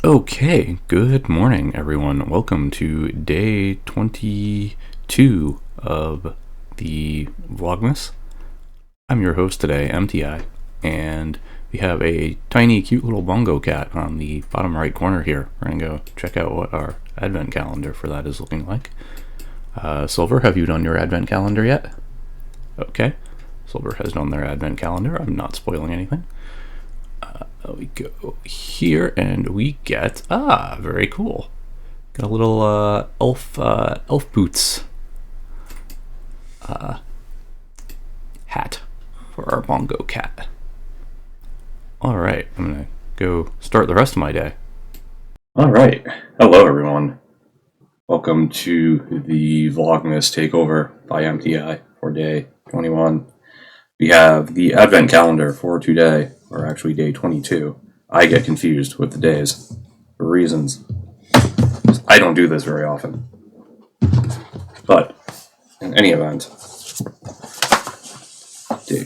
Okay, good morning, everyone. Welcome to day 22 of the Vlogmas. I'm your host today, MTI, and we have a tiny, cute little bongo cat on the bottom right corner here. We're going to go check out what our advent calendar for that is looking like. Silver, have you done your advent calendar yet? Okay, Silver has done their advent calendar. I'm not spoiling anything. We go here and we get, very cool. Got a little elf boots hat for our bongo cat. Alright, I'm gonna go start the rest of my day. Alright, hello everyone. Welcome to the Vlogmas Takeover by MTI for day 21. We have the advent calendar for today, or actually day 22. I get confused with the days for reasons. I don't do this very often. But, in any event,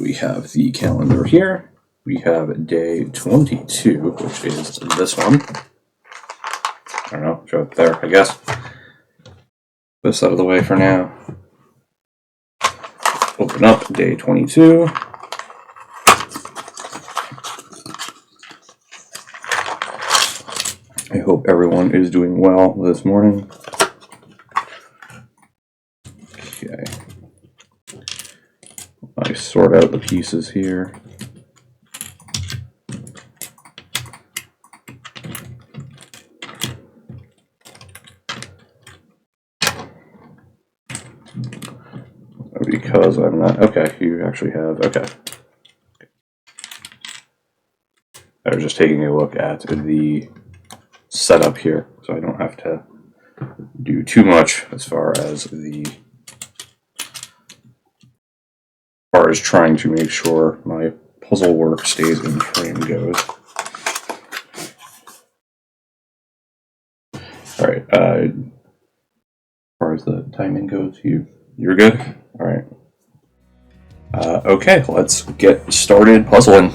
we have the calendar here. We have day 22, which is this one. I don't know, show it there, I guess. This out of the way for now. Open up day 22. I hope everyone is doing well this morning. Okay. I sort out the pieces here. Because I'm not, okay, you actually have, okay. I was just taking a look at the setup here, so I don't have to do too much as far as trying to make sure my puzzle work stays in frame goes. Alright, as far as the timing goes, you're good? Alright. Okay, let's get started puzzling.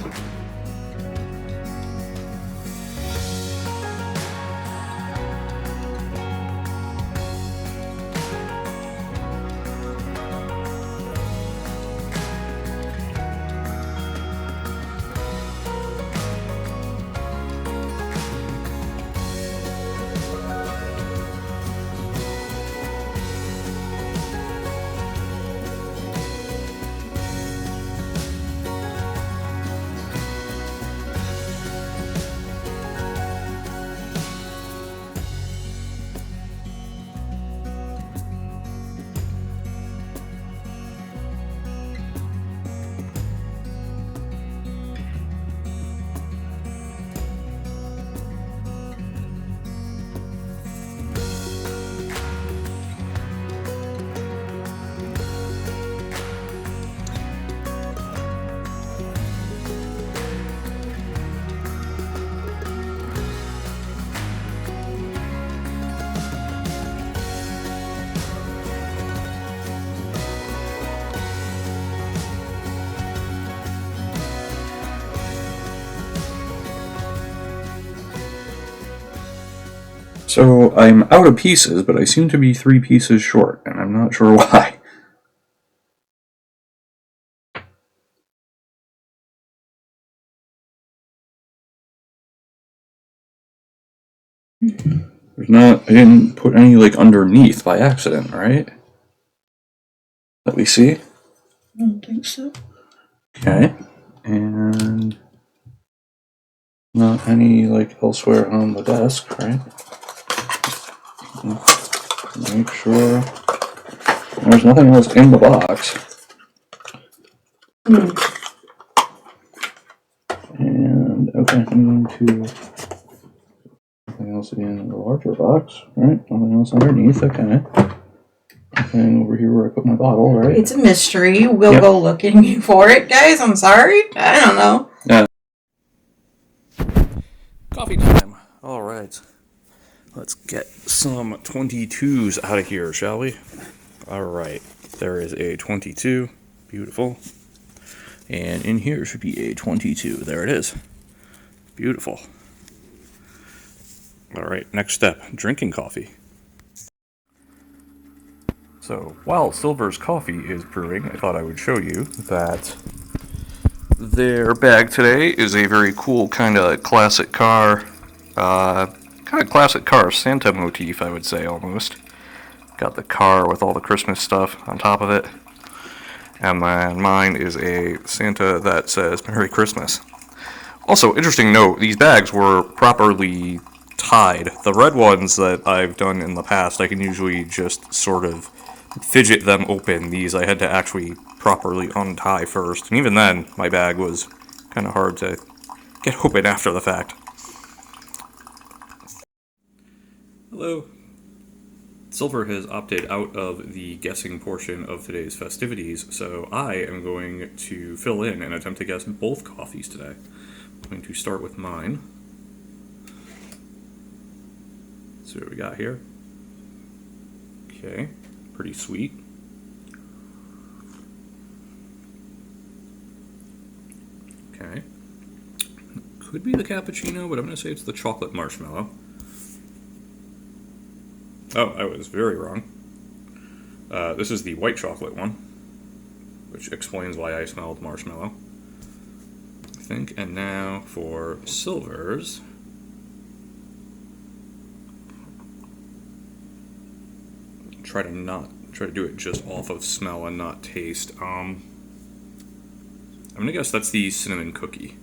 So I'm out of pieces, but I seem to be 3 pieces short, and I'm not sure why. I didn't put any, like, underneath by accident, right? Let me see. I don't think so. Okay, and not any, like, elsewhere on the desk, right? Make sure there's nothing else in the box. And, okay, I'm going to nothing else in the larger box, right? Nothing else underneath, okay. Nothing over here where I put my bottle, right? It's a mystery. We'll go looking for it, guys. I'm sorry. I don't know. Coffee time. All right. Let's get some 22s out of here, shall we? All right. There is a 22. Beautiful. And in here should be a 22. There it is. Beautiful. Alright, next step, drinking coffee. So, while Silver's coffee is brewing, I thought I would show you that their bag today is a very cool kind of classic car Santa motif, I would say, almost. Got the car with all the Christmas stuff on top of it. And then mine is a Santa that says Merry Christmas. Also, interesting note, these bags were properly tied. The red ones that I've done in the past, I can usually just sort of fidget them open. These I had to actually properly untie first. And even then, my bag was kind of hard to get open after the fact. Hello. Silver has opted out of the guessing portion of today's festivities, so I am going to fill in and attempt to guess both coffees today. I'm going to start with mine. See what we got here. Okay, pretty sweet. Okay. Could be the cappuccino, but I'm going to say it's the chocolate marshmallow. Oh, I was very wrong. This is the white chocolate one, which explains why I smelled marshmallow, I think. And now for Silver's. Try to do it just off of smell and not taste. I'm gonna guess that's the cinnamon cookie.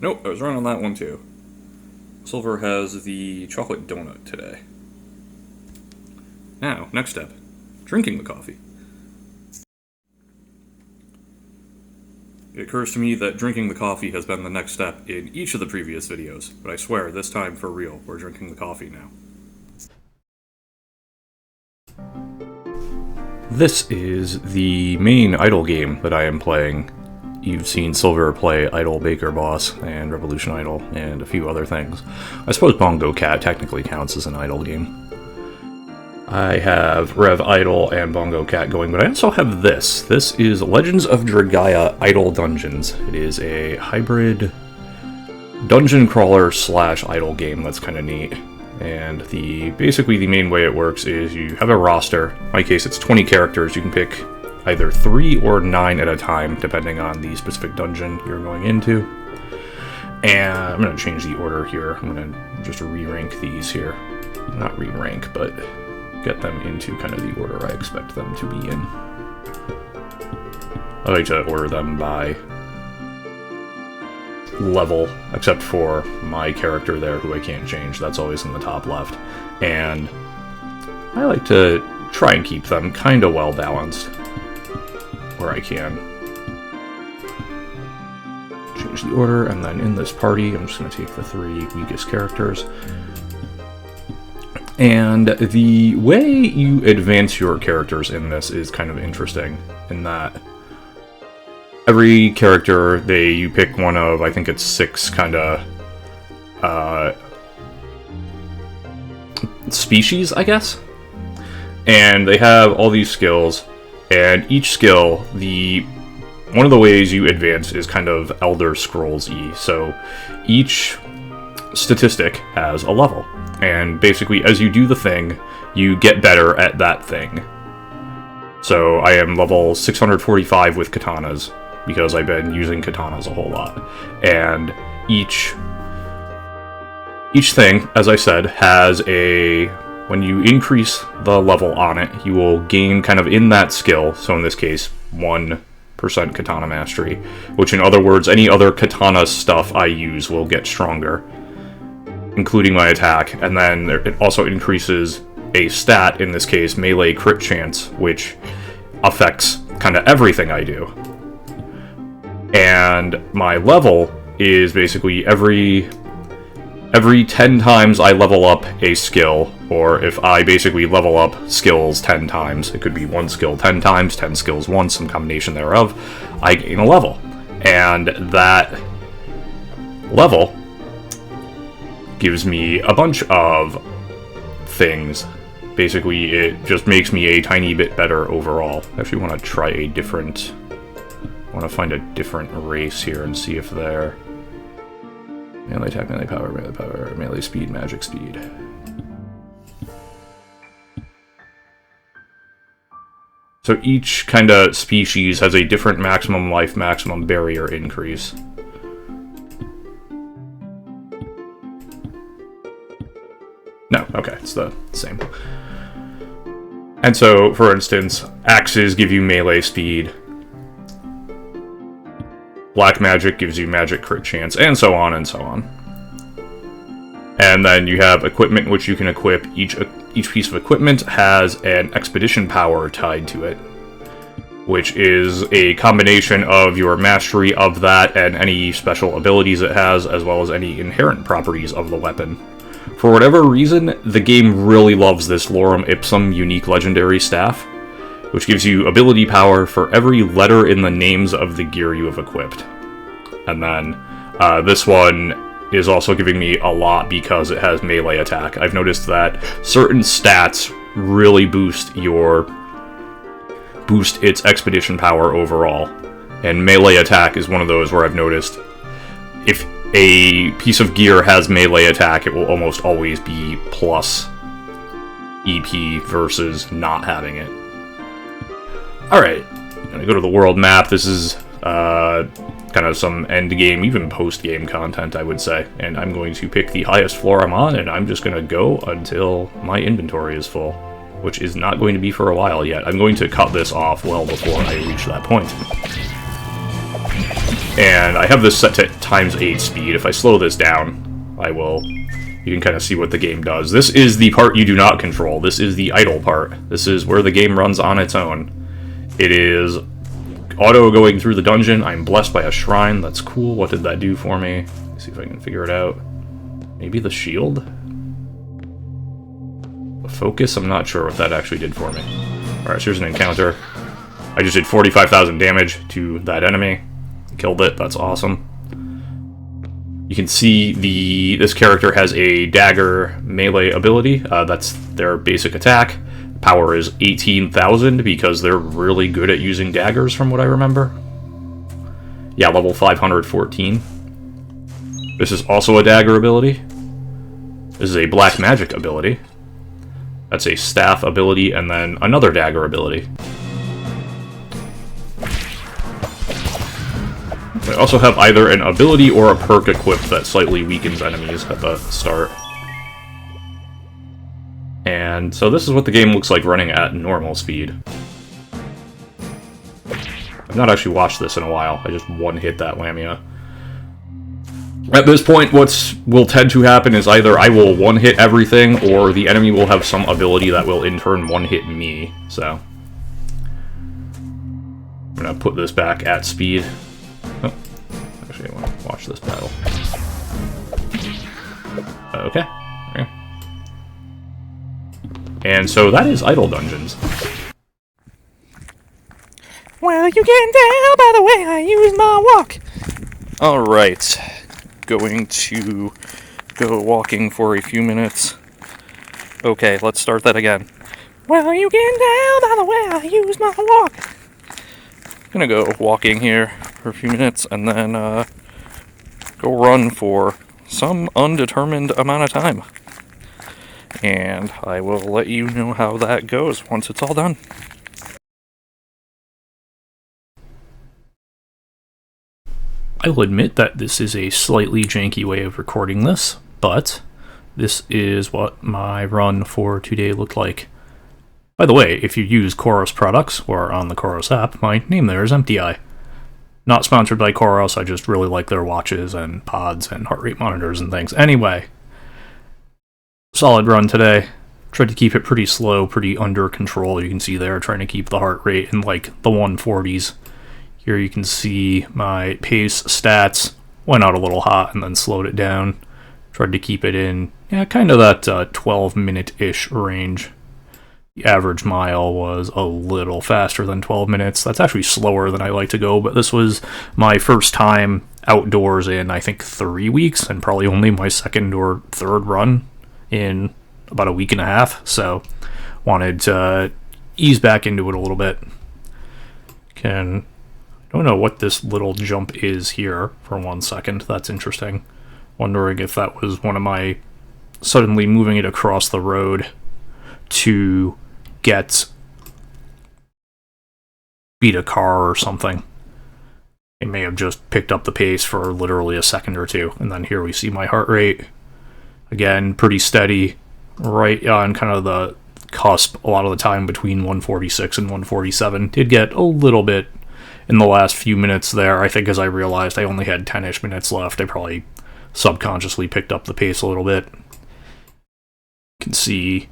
Nope, I was wrong on that one too. Silver has the chocolate donut today. Now, next step, drinking the coffee. It occurs to me that drinking the coffee has been the next step in each of the previous videos, but I swear, this time for real, we're drinking the coffee now. This is the main idle game that I am playing. You've seen Silver play Idle Baker Boss and Revolution Idle and a few other things. I suppose Bongo Cat technically counts as an idle game. I have Rev Idle and Bongo Cat going, but I also have this. This is Legends of Dragaya Idle Dungeons. It is a hybrid dungeon crawler / idle game that's kind of neat. And basically the main way it works is you have a roster. In my case, it's 20 characters. You can pick either 3 or 9 at a time, depending on the specific dungeon you're going into. And I'm going to change the order here. I'm going to just re-rank these here. Not re-rank, but get them into kind of the order I expect them to be in. I like to order them by level, except for my character there, who I can't change. That's always in the top left. And I like to try and keep them kind of well balanced where I can. Change the order, and then in this party, I'm just going to take the 3 weakest characters. And the way you advance your characters in this is kind of interesting, in that every character, you pick one of, I think it's 6 kind of species, I guess? And they have all these skills, and each skill, one of the ways you advance is kind of Elder Scrolls-y. So each statistic has a level. And basically, as you do the thing, you get better at that thing. So I am level 645 with katanas, because I've been using katanas a whole lot. And each thing, as I said, has when you increase the level on it, you will gain kind of in that skill, so in this case, 1% katana mastery, which in other words, any other katana stuff I use will get stronger, including my attack. And then it also increases a stat, in this case melee crit chance, which affects kind of everything I do. And my level is basically every 10 times I level up a skill, or if I basically level up skills 10 times, it could be 1 skill 10 times, 10 skills once, some combination thereof, I gain a level. And that level gives me a bunch of things. Basically, it just makes me a tiny bit better overall. I actually want to try I want to find a different race here and see if they're Melee attack, melee power, melee speed, magic speed. So each kind of species has a different maximum life, maximum barrier increase. No, okay, it's the same. And so, for instance, axes give you melee speed. Black magic gives you magic crit chance, and so on and so on. And then you have equipment which you can equip. Each piece of equipment has an expedition power tied to it, which is a combination of your mastery of that and any special abilities it has, as well as any inherent properties of the weapon. For whatever reason, the game really loves this Lorem Ipsum unique legendary staff, which gives you ability power for every letter in the names of the gear you have equipped. And then this one is also giving me a lot because it has melee attack. I've noticed that certain stats really boost its expedition power overall, and melee attack is one of those where I've noticed if a piece of gear has melee attack, it will almost always be plus EP versus not having it. Alright, I'm gonna go to the world map. This is kind of some end game, even post game content, I would say. And I'm going to pick the highest floor I'm on, and I'm just gonna go until my inventory is full, which is not going to be for a while yet. I'm going to cut this off well before I reach that point. And I have this set to ×8 speed. If I slow this down, you can kind of see what the game does. This is the part you do not control. This is the idle part. This is where the game runs on its own. It is auto going through the dungeon. I'm blessed by a shrine. That's cool. What did that do for me? Let's see if I can figure it out. Maybe the shield? The focus? I'm not sure what that actually did for me. Alright, so here's an encounter. I just did 45,000 damage to that enemy. Killed it. That's awesome. You can see this character has a dagger melee ability. That's their basic attack. Power is 18,000 because they're really good at using daggers from what I remember. Yeah, level 514. This is also a dagger ability. This is a black magic ability. That's a staff ability and then another dagger ability. I also have either an ability or a perk equipped that slightly weakens enemies at the start. And so this is what the game looks like running at normal speed. I've not actually watched this in a while. I just one-hit that Lamia. At this point, what will tend to happen is either I will one-hit everything, or the enemy will have some ability that will in turn one-hit me. So I'm gonna put this back at speed. Oh, actually, I want to watch this battle. Okay. And so that is Idle Dungeons. Well, you can tell by the way I use my walk. Alright. Going to go walking for a few minutes. Okay, let's start that again. Well, you can tell by the way I use my walk. Gonna go walking here for a few minutes and then go run for some undetermined amount of time. And I will let you know how that goes once it's all done. I will admit that this is a slightly janky way of recording this, but this is what my run for today looked like. By the way, if you use Koros products or are on the Koros app, my name there is MTI. Not sponsored by Koros, I just really like their watches and pods and heart rate monitors and things. Anyway, solid run today. Tried to keep it pretty slow, pretty under control. You can see there, trying to keep the heart rate in like the 140s. Here you can see my pace stats. Went out a little hot and then slowed it down. Tried to keep it in, kind of that 12-minute-ish range. The average mile was a little faster than 12 minutes. That's actually slower than I like to go, but this was my first time outdoors in, I think, 3 weeks, and probably only my second or third run in about a week and a half, so wanted to ease back into it a little bit. I don't know what this little jump is here for 1 second. That's interesting. Wondering if that was one of my suddenly moving it across the road to beat a car or something. It may have just picked up the pace for literally a second or two. And then here we see my heart rate. Again, pretty steady, right on kind of the cusp a lot of the time between 146 and 147. Did get a little bit in the last few minutes there. I think as I realized I only had 10-ish minutes left, I probably subconsciously picked up the pace a little bit. You can see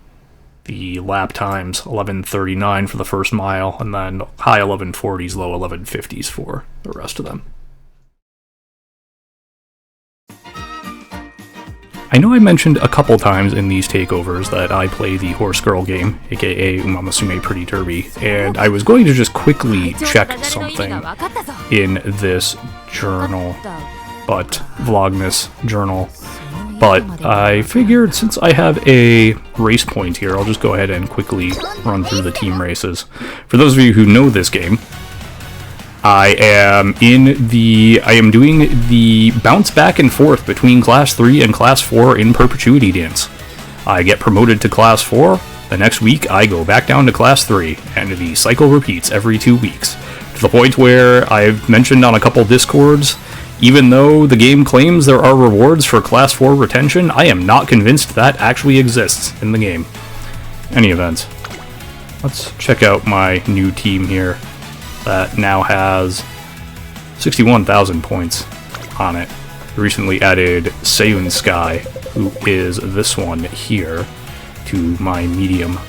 the lap times, 11:39 for the first mile, and then high 11:40s, low 11:50s for the rest of them. I know I mentioned a couple times in these takeovers that I play the Horse Girl game, aka Umamasume Pretty Derby, and I was going to just quickly check something in this journal, VlogMas journal. But I figured since I have a race point here, I'll just go ahead and quickly run through the team races. For those of you who know this game, I am doing the bounce back and forth between Class 3 and Class 4 in Perpetuity Dance. I get promoted to Class 4, the next week I go back down to Class 3, and the cycle repeats every 2 weeks. To the point where I've mentioned on a couple Discords, even though the game claims there are rewards for Class 4 retention, I am not convinced that actually exists in the game. Any event, let's check out my new team here that now has 61,000 points on it. Recently added Seiyun Sky, who is this one here, to my medium.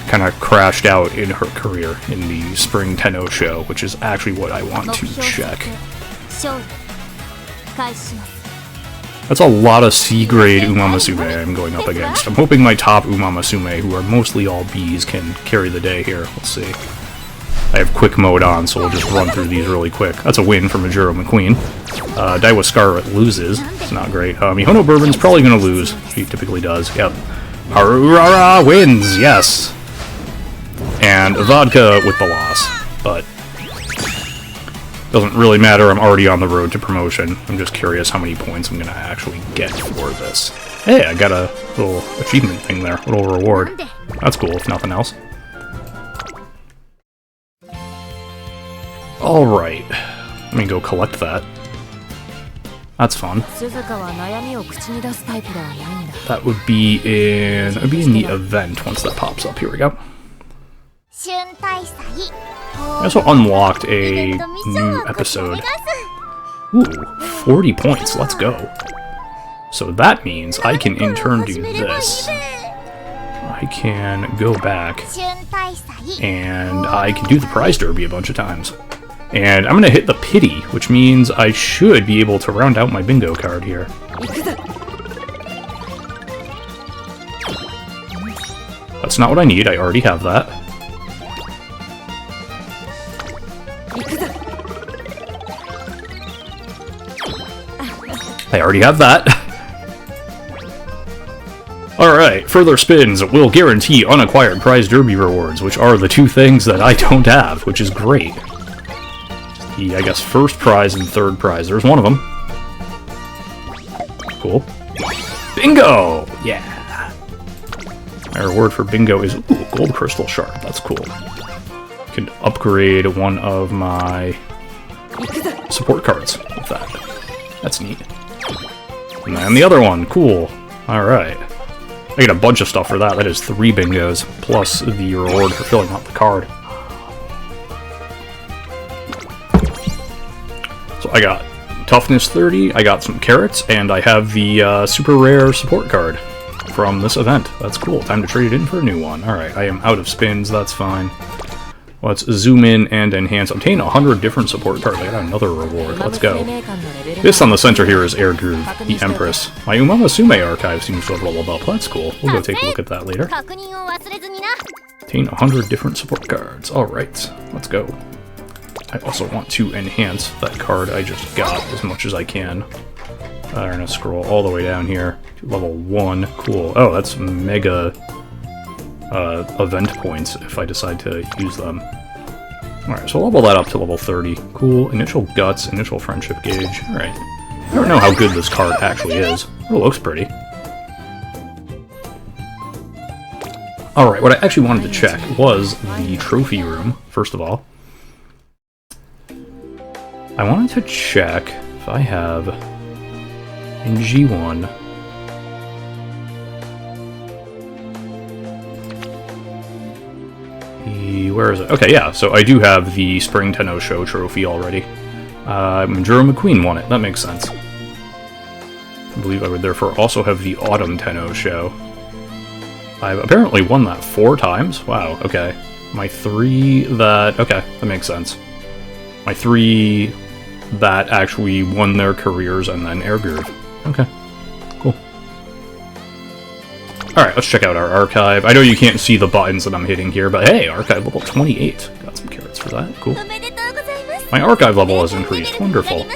Kind of crashed out in her career in the Spring Tenno show, which is actually what I want to check. That's a lot of C-grade Umamasume I'm going up against. I'm hoping my top Umamasume, who are mostly all Bs, can carry the day here. Let's see. I have quick mode on, so we'll just run through these really quick. That's a win for Majuro McQueen. Daiwa Scarlet loses. It's not great. Mihono Bourbon's probably going to lose. She typically does. Yep. Harurara wins! Yes! And Vodka with the loss. But doesn't really matter, I'm already on the road to promotion. I'm just curious how many points I'm going to actually get for this. Hey, I got a little achievement thing there, a little reward. That's cool, if nothing else. Alright, let me go collect that. That's fun. That would be in the event once that pops up. Here we go. I also unlocked a new episode. Ooh, 40 points, let's go. So that means I can in turn do this. I can go back and I can do the prize derby a bunch of times. And I'm going to hit the pity, which means I should be able to round out my bingo card here. That's not what I need, I already have that. I already have that. Alright, further spins will guarantee unacquired prize derby rewards, which are the two things that I don't have, which is great. The, I guess, first prize and third prize. There's one of them. Cool. Bingo! Yeah! My reward for bingo is, ooh, gold crystal shard. That's cool. Can upgrade one of my support cards with that. That's neat. And then the other one. Cool. Alright. I get a bunch of stuff for that. That is 3 bingos, plus the reward for filling out the card. So I got toughness 30, I got some carrots, and I have the super rare support card from this event. That's cool. Time to trade it in for a new one. Alright, I am out of spins. That's fine. Let's zoom in and enhance. Obtain 100 different support cards. I got another reward. Let's go. This on the center here is Air Groove, the Empress. My Umamasume archive seems to have leveled up. That's cool. We'll go take a look at that later. Obtain 100 different support cards. Alright, let's go. I also want to enhance that card I just got as much as I can. I'm going to scroll all the way down here to level 1. Cool. Oh, that's mega event points if I decide to use them. Alright, so level that up to level 30. Cool. Initial Guts, Initial Friendship Gauge. Alright. I don't know how good this card actually is. It looks pretty. Alright, what I actually wanted to check was the trophy room, first of all. I wanted to check if I have in G1 where is it? Okay, yeah, so I do have the Spring Tenno Show trophy already. Juro McQueen won it, that makes sense. I believe I would therefore also have the Autumn Tenno Show. I've apparently won that 4 times. Wow, okay. My 3 that... okay, that makes sense. My 3 that actually won their careers and then Air Groove. Okay, cool. Alright, let's check out our archive. I know you can't see the buttons that I'm hitting here, but hey, archive level 28. Got some carrots for that, cool. My archive level has increased, wonderful.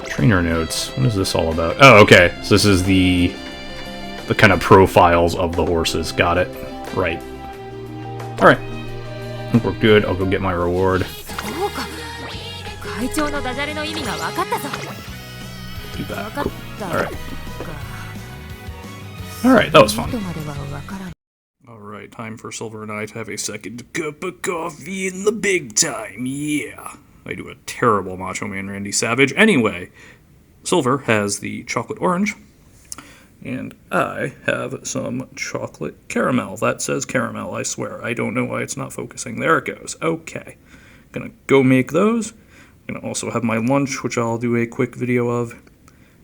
Trainer notes, what is this all about? Oh, okay, so this is the kind of profiles of the horses, got it. Right. Alright, I think we're good, I'll go get my reward. Do that, cool. Alright. Alright, that was fun. Alright, time for Silver and I to have a second cup of coffee in the big time, yeah! I do a terrible Macho Man Randy Savage. Anyway, Silver has the chocolate orange, and I have some chocolate caramel. That says caramel, I swear. I don't know why it's not focusing. There it goes. Okay. Gonna go make those. Gonna also have my lunch, which I'll do a quick video of,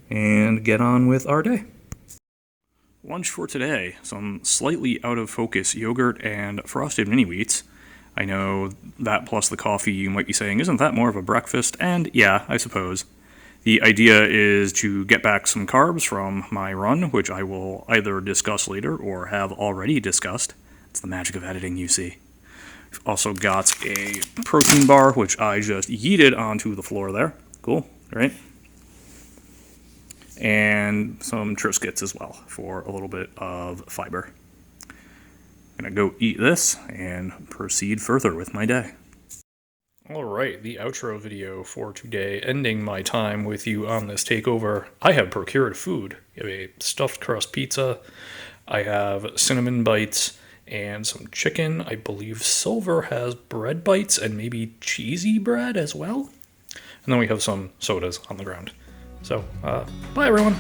and get on with our day. Lunch for today, some slightly out of focus yogurt and frosted mini wheats. I know that plus the coffee, you might be saying, isn't that more of a breakfast? And yeah, I suppose. The idea is to get back some carbs from my run, which I will either discuss later or have already discussed. It's the magic of editing, you see. I've also got a protein bar, which I just yeeted onto the floor there. Cool, right? And some Triscuits as well for a little bit of fiber. Gonna go eat this and proceed further with my day. Alright, the outro video for today, ending my time with you on this takeover. I have procured food. I have a stuffed crust pizza, I have cinnamon bites, and some chicken. I believe Silver has bread bites and maybe cheesy bread as well. And then we have some sodas on the ground. So, bye everyone!